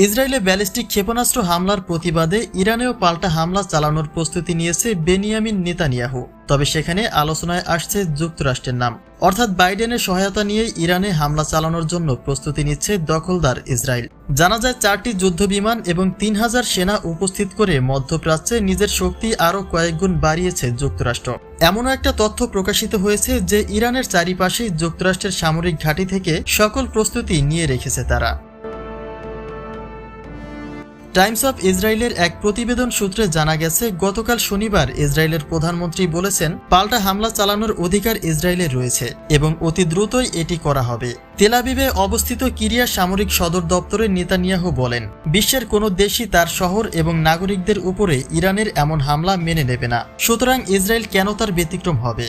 ইসরায়েলে ব্যালিস্টিক ক্ষেপণাস্ত্র হামলার প্রতিবাদে ইরানেও পাল্টা হামলা চালানোর প্রস্তুতি নিয়েছে বেনিয়ামিন নেতানিয়াহু। তবে সেখানে আলোচনায় আসছে যুক্তরাষ্ট্রের নাম, অর্থাৎ বাইডেনের সহায়তা নিয়ে ইরানে হামলা চালানোর জন্য প্রস্তুতি নিচ্ছে দখলদার ইসরায়েল। জানা যায় 4টি যুদ্ধবিমান এবং 3000 সেনা উপস্থিত করে মধ্যপ্রাচ্যে নিজের শক্তি আরও কয়েকগুণ বাড়িয়েছে যুক্তরাষ্ট্র। এমনও একটা তথ্য প্রকাশিত হয়েছে যে ইরানের চারিপাশেই যুক্তরাষ্ট্রের সামরিক ঘাঁটি থেকে সকল প্রস্তুতি নিয়ে রেখেছে তারা। টাইমস অফ ইসরায়েলের এক প্রতিবেদন সূত্রে জানা গেছে, গতকাল শনিবার ইসরায়েলের প্রধানমন্ত্রী বলেছেন পাল্টা হামলা চালানোর অধিকার ইসরায়েলের রয়েছে এবং অতি দ্রুতই এটি করা হবে। তেল আবিবে অবস্থিত কিরিয়া সামরিক সদর দপ্তরে নেতানিয়াহু বলেন, বিশ্বের কোনো দেশই তার শহর এবং নাগরিকদের উপরে ইরানের এমন হামলা মেনে নেবে না, সুতরাং ইসরায়েল কেন তার ব্যতিক্রম হবে।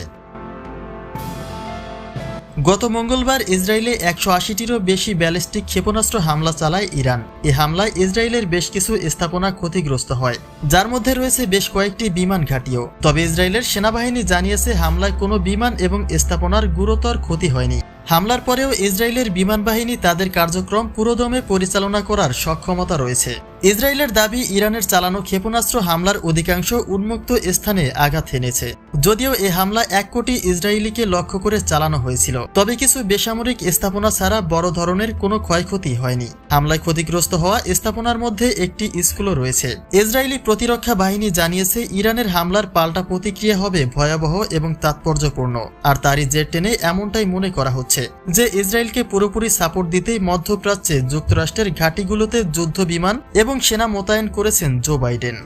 গত মঙ্গলবার ইসরায়েলে 180টিরও বেশি ব্যালিস্টিক ক্ষেপণাস্ত্র হামলা চালায় ইরান। এ হামলায় ইসরায়েলের বেশ কিছু স্থাপনা ক্ষতিগ্রস্ত হয়, যার মধ্যে রয়েছে বেশ কয়েকটি বিমান ঘাঁটিও। তবে ইসরায়েলের সেনাবাহিনী জানিয়েছে হামলায় কোনো বিমান এবং স্থাপনার গুরুতর ক্ষতি হয়নি। হামলার পরেও ইসরায়েলের বিমান বাহিনী তাদের কার্যক্রম পুরোদমে পরিচালনা করার সক্ষমতা রয়েছে। ইসরায়েলের দাবি, ইরানের চালানো ক্ষেপণাস্ত্র হামলার অধিকাংশ উন্মুক্ত স্থানে আঘাত এনেছে। যদিও এ হামলা 1 কোটি ইসরায়েলিকে লক্ষ্য করে চালানো হয়েছিল, তবে কিছু বেসামরিক স্থাপনা ছাড়া বড় ধরনের কোনো ক্ষয়ক্ষতি হয়নি। হামলায় ক্ষতিগ্রস্ত হওয়া স্থাপনার মধ্যে একটি স্কুলও রয়েছে। ইসরায়েলি প্রতিরক্ষা বাহিনী জানিয়েছে ইরানের হামলার পাল্টা প্রতিক্রিয়া হবে ভয়াবহ এবং তাৎপর্যপূর্ণ। আর তারই জের টেনে এমনটাই মনে করা হচ্ছে যে ইসরায়েলকে পুরোপুরি সাপোর্ট দিতেই মধ্যপ্রাচ্যে যুক্তরাষ্ট্রের ঘাঁটিগুলোতে যুদ্ধ বিমান এবং সেনা মোতায়েন করেছেন জো বাইডেন।